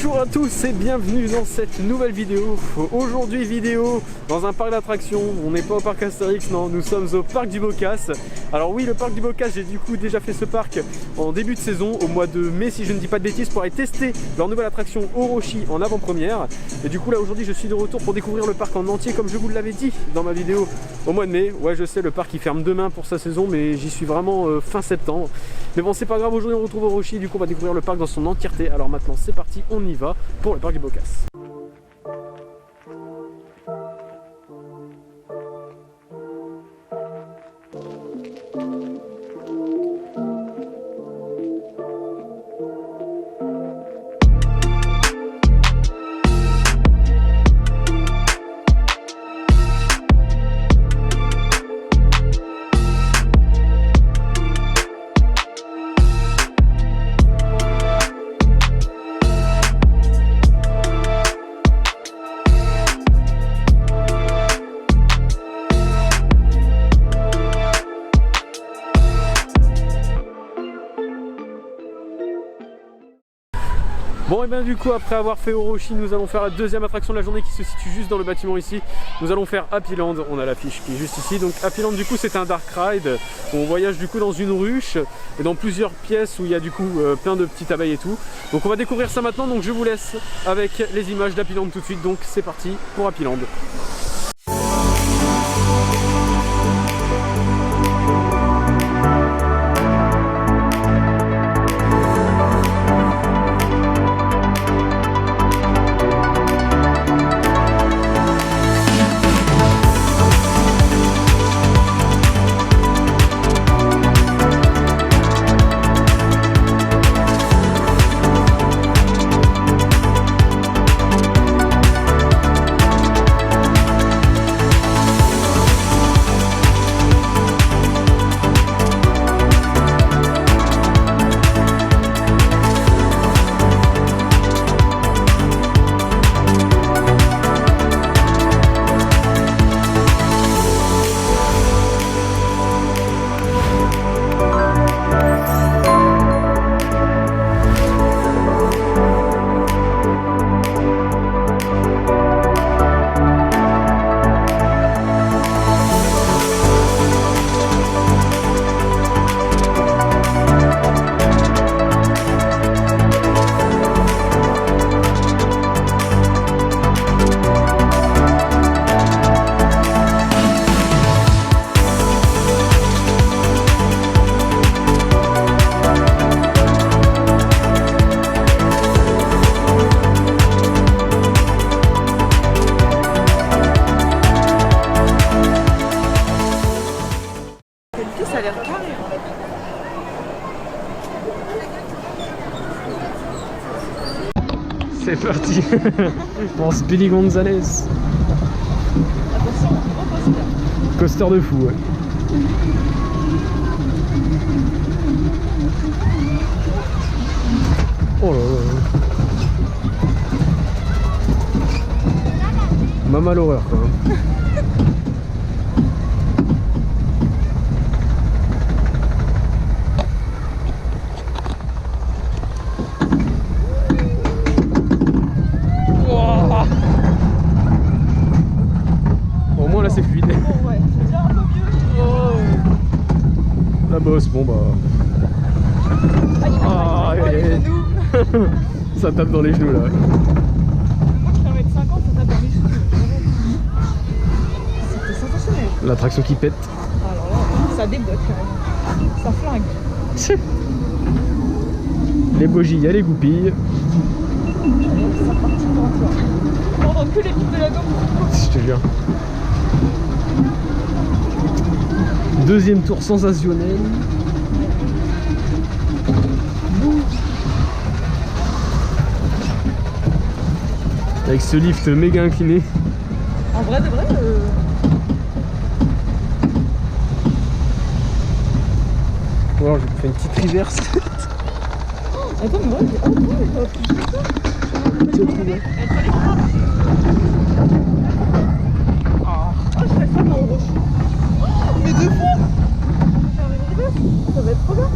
Bonjour à tous et bienvenue dans cette nouvelle vidéo. Aujourd'hui vidéo dans un parc d'attractions. On n'est pas au parc Astérix, non, nous sommes au parc du Bocas. Alors oui, le parc du Bocas, j'ai du coup déjà fait ce parc en début de saison, au mois de mai si je ne dis pas de bêtises, pour aller tester leur nouvelle attraction Orochi en avant-première. Et du coup là aujourd'hui je suis de retour pour découvrir le parc en entier comme je vous l'avais dit dans ma vidéo au mois de mai. Ouais, je sais, le parc il ferme demain pour sa saison, mais j'y suis vraiment fin septembre. Mais bon, c'est pas grave, aujourd'hui on retrouve Orochi, du coup on va découvrir le parc dans son entièreté. Alors maintenant c'est parti, on y va pour le parc du Bocas. Bon et bien du coup après avoir fait Orochi, nous allons faire la deuxième attraction de la journée qui se situe juste dans le bâtiment ici. Nous allons faire Happy Land, on a l'affiche qui est juste ici. Donc Happy Land du coup c'est un dark ride où on voyage du coup dans une ruche et dans plusieurs pièces où il y a du coup plein de petites abeilles et tout. Donc on va découvrir ça maintenant, donc je vous laisse avec les images d'Happy Land tout de suite. Donc c'est parti pour Happy Land. Ça a l'air carré. C'est parti. Pour Speedy Gonzales. Attention, gros coaster. Coaster de fou, ouais. Oh là là. Maman l'horreur quand même. Au moins là c'est fluide. Bon, ouais, c'est déjà un peu mieux. Oh. La bosse, bon bah. Ah, il les genoux. Ça tape dans les genoux là. Moi qui fais 1m50, ça tape dans les genoux. C'était sensationnel. L'attraction qui pète. Alors là, ça déboîte carrément. Ça flingue. Les bougies, il y a les goupilles. Ça repartit pour un tour. On entend que les pics de la gomme. Je te jure. Deuxième tour sensationnel. Avec ce lift méga incliné. En vrai de vrai, Ou alors je fais une petite reverse. attends, mais ouais, oh, ouais, Tu as trouvé. je ferais ça dans Orochi. Oh, mais deux fois. Ça va être trop bien.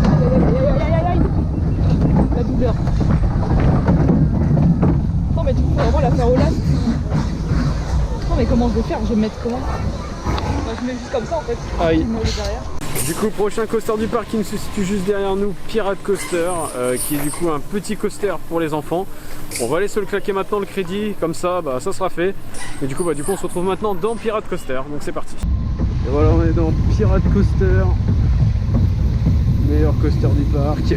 Aïe, aïe, aïe, aïe, aïe, aïe. La douleur. Je vais me mettre comment? Bah, je mets juste comme ça en fait. Aïe. Je mets le derrière. Du coup, prochain coaster du parking se situe juste derrière nous, Pirate Coaster, qui est du coup un petit coaster pour les enfants. On va aller se le claquer maintenant le crédit, comme ça, bah, ça sera fait. Et du coup, on se retrouve maintenant dans Pirate Coaster, donc c'est parti. Et voilà, on est dans Pirate Coaster, meilleur coaster du parc.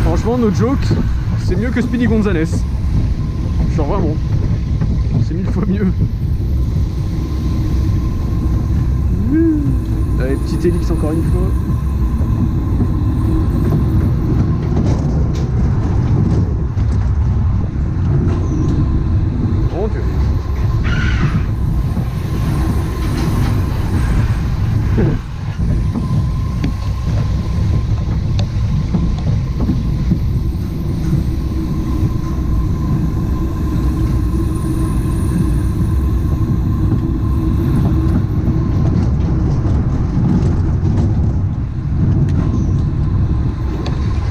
Franchement, no joke, c'est mieux que Speedy Gonzales. Genre vraiment, c'est 1000 fois mieux. Allez, petite hélice encore une fois. Mon Dieu.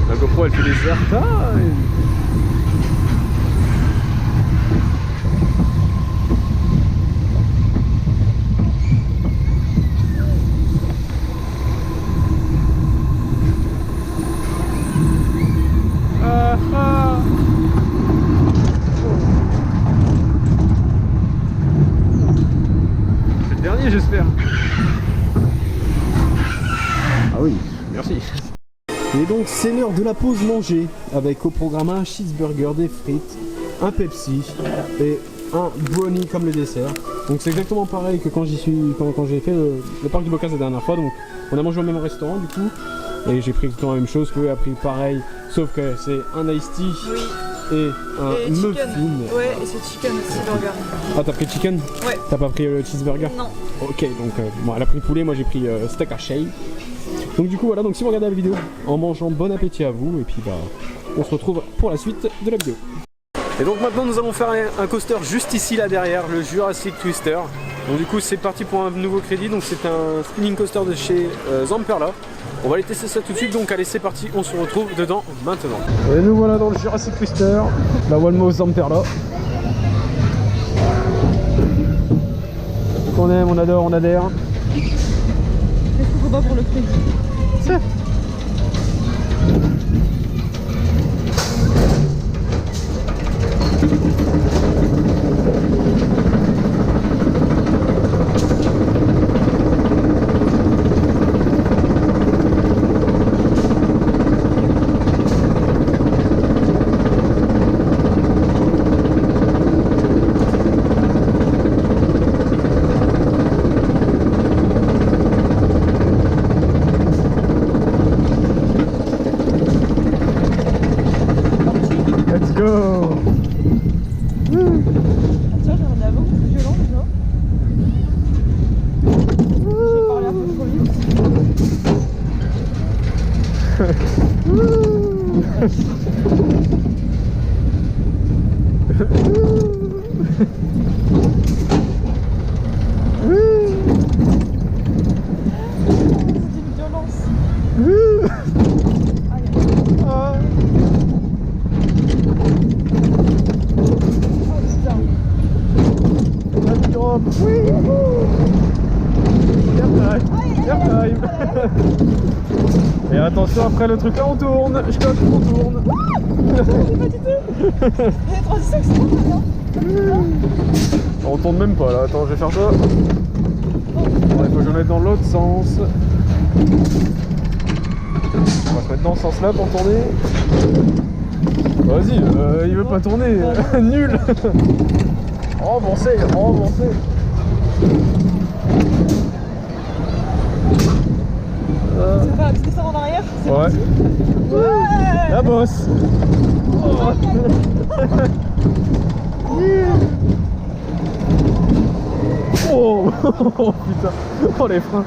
La GoPro elle fait des airtime. C'est le dernier j'espère. Ah oui, merci. Et donc c'est l'heure de la pause manger avec au programme un cheeseburger, des frites, un Pepsi et un brownie comme le dessert. Donc c'est exactement pareil que quand j'ai fait le parc du Bocas la dernière fois. Donc on a mangé au même restaurant du coup et j'ai pris exactement la même chose que a pris pareil, sauf que c'est un iced tea et un muffin. Ouais, et c'est chicken aussi burger. Ah t'as pris chicken? Ouais. T'as pas pris le cheeseburger? Non. Ok, donc bon, elle a pris poulet, moi j'ai pris steak haché. Donc du coup voilà, donc si vous regardez la vidéo en mangeant, bon appétit à vous et puis bah on se retrouve pour la suite de la vidéo. Et donc maintenant nous allons faire un coaster juste ici là derrière, le Jurassic Twister. Donc du coup c'est parti pour un nouveau crédit, donc c'est un spinning coaster de chez Zamperla. On va aller tester ça tout de suite, donc allez c'est parti, on se retrouve dedans maintenant. Et nous voilà dans le Jurassic Twister, la Walmo Zamperla. On aime, on adore, on adhère. Qu'est-ce qu'il faut pas pour le crédit? Let's go. Tiens, j'ai un avant, c'est violent déjà. Je vais parler un peu trop C'est une violence. Et attention, après le truc là on tourne, je coche, on tourne. J'ai pas du tout. Les transitions c'est trop bien. On tourne même pas là, attends je vais faire ça. Bon, il faut que je le mette dans l'autre sens. On va se mettre dans ce sens là pour tourner. Vas-y, il veut pas tourner, nul. Remboursé, remboursé. Tu veux faire un petit descend en arrière? C'est Ouais. parti. Ouais. La bosse. Oh. Oh. Oh putain. Oh les freins.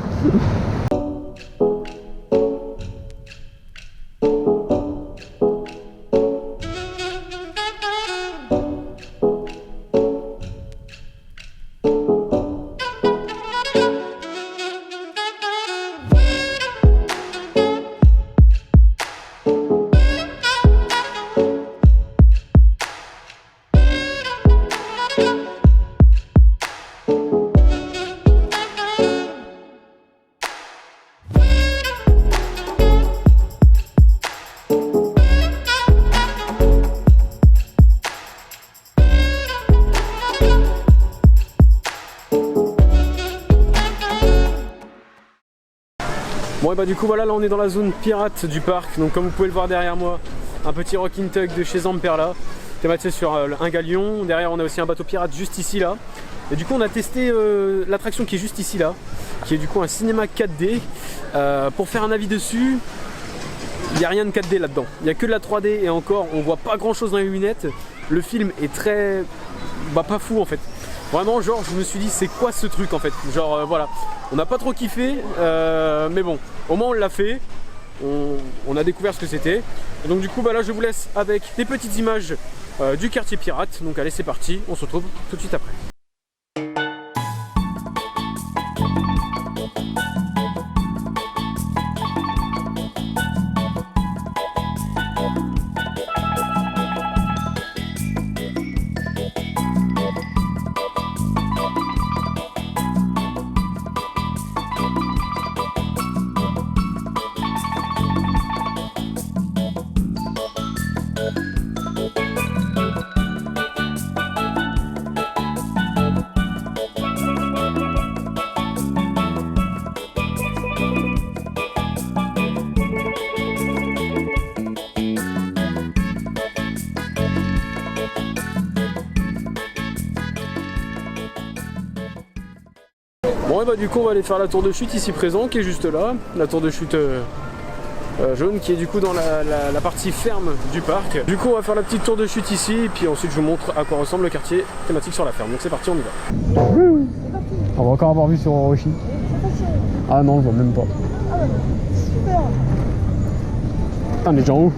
Bon et bah du coup voilà, là on est dans la zone pirate du parc. Donc comme vous pouvez le voir derrière moi, un petit Rockin' Tug de chez Zamperla, thématisé sur un galion. Derrière on a aussi un bateau pirate juste ici là. Et du coup on a testé l'attraction qui est juste ici là, qui est du coup un cinéma 4D. Pour faire un avis dessus, il n'y a rien de 4D là-dedans, il n'y a que de la 3D et encore on voit pas grand chose dans les lunettes. Le film est très... pas fou en fait. Vraiment genre je me suis dit c'est quoi ce truc en fait. Genre voilà, on n'a pas trop kiffé mais bon, au moins on l'a fait. On a découvert ce que c'était. Et donc du coup bah là je vous laisse avec des petites images du quartier pirate. Donc allez c'est parti, on se retrouve tout de suite après. Bon et bah du coup on va aller faire la tour de chute ici présent qui est juste là, la tour de chute jaune qui est du coup dans la partie ferme du parc. Du coup on va faire la petite tour de chute ici et puis ensuite je vous montre à quoi ressemble le quartier thématique sur la ferme. Donc c'est parti, on y va. On va encore avoir vu sur Orochi. Ah non, je vois même pas. Ah ouais, super. Putain, les gens où?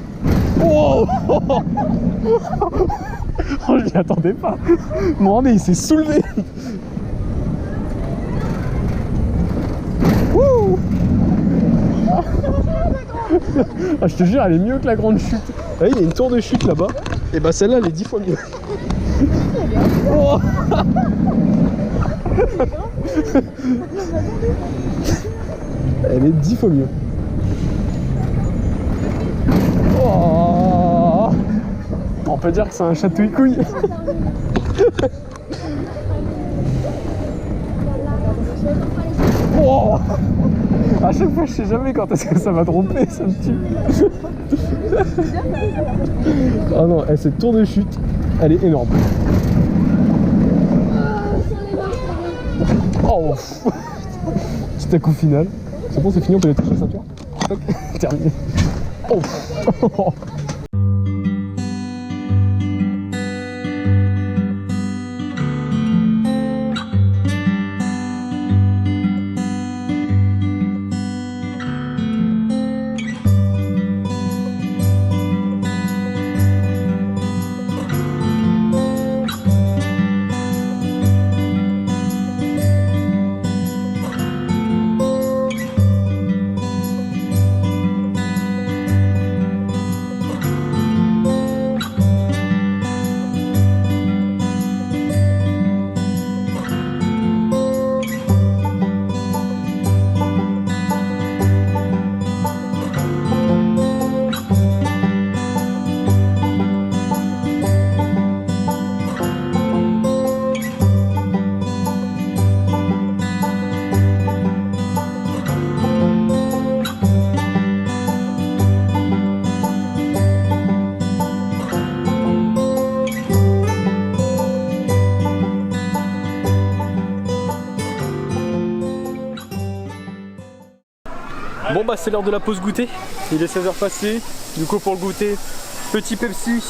Oh oh, je m'y attendais pas. Mon nez il s'est soulevé. Ah, je te jure, elle est mieux que la grande chute. Ah, il y a une tour de chute là-bas. Et bah celle-là, elle est 10 fois mieux. Oh elle est 10 fois mieux. Oh on peut dire que c'est un chatouille-couille. Oh à chaque fois je sais jamais quand est-ce que ça va dropper, ça me tue. Ah non, cette tour de chute, elle est énorme. Oh petit coup final. C'est bon, c'est fini, on peut les toucher la ceinture. Toc, terminé. Oh bon bah c'est l'heure de la pause goûter, il est 16h passé, du coup pour le goûter, petit Pepsi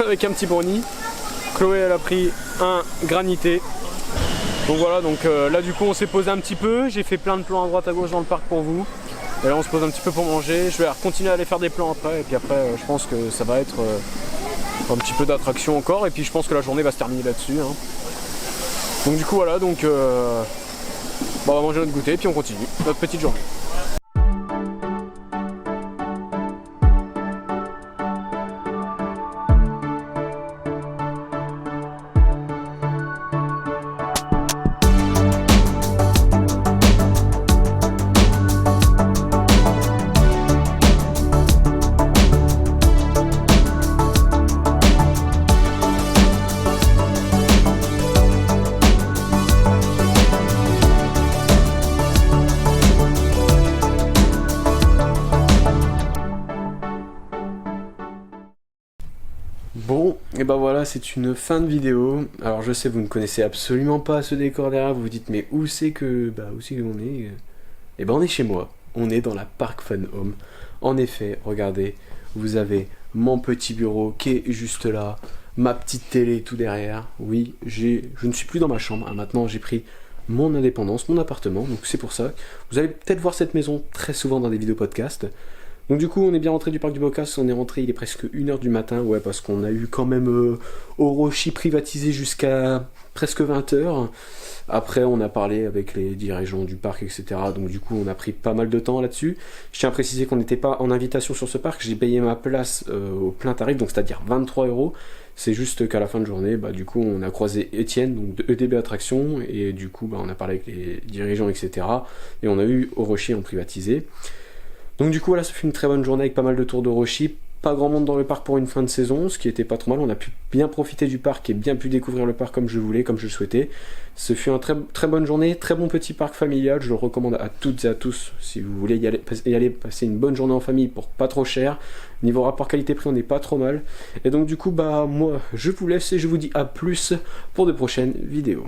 avec un petit brownie. Chloé elle a pris un granité. Donc voilà, donc là du coup on s'est posé un petit peu, j'ai fait plein de plans à droite à gauche dans le parc pour vous. Et là on se pose un petit peu pour manger, je vais continuer à aller faire des plans après et puis après je pense que ça va être un petit peu d'attraction encore et puis je pense que la journée va se terminer là-dessus hein. Donc du coup voilà, donc on va manger notre goûter et puis on continue notre petite journée. Et bah voilà, c'est une fin de vidéo. Alors je sais, vous ne connaissez absolument pas ce décor derrière, vous vous dites mais où c'est que on est? Et ben on est chez moi, on est dans la Park Fun Home. En effet, regardez, vous avez mon petit bureau qui est juste là, ma petite télé tout derrière. Oui, je ne suis plus dans ma chambre, hein. Maintenant j'ai pris mon indépendance, mon appartement, donc c'est pour ça. Vous allez peut-être voir cette maison très souvent dans des vidéos podcast. Donc du coup on est bien rentré du parc du Bocas, on est rentré, il est presque 1h du matin, ouais, parce qu'on a eu quand même Orochi privatisé jusqu'à presque 20h. Après on a parlé avec les dirigeants du parc, etc. Donc du coup on a pris pas mal de temps là-dessus. Je tiens à préciser qu'on n'était pas en invitation sur ce parc, j'ai payé ma place au plein tarif, donc c'est-à-dire 23 €. C'est juste qu'à la fin de journée, du coup on a croisé Étienne, donc de EDB Attractions, et du coup on a parlé avec les dirigeants, etc. Et on a eu Orochi en privatisé. Donc du coup voilà, ça fait une très bonne journée avec pas mal de tours d'Orochi, pas grand monde dans le parc pour une fin de saison, ce qui était pas trop mal, on a pu bien profiter du parc et bien pu découvrir le parc comme je voulais, comme je le souhaitais. Ce fut une très bonne journée, très bon petit parc familial, je le recommande à toutes et à tous si vous voulez y aller passer une bonne journée en famille pour pas trop cher. Niveau rapport qualité-prix on n'est pas trop mal. Et donc du coup moi je vous laisse et je vous dis à plus pour de prochaines vidéos.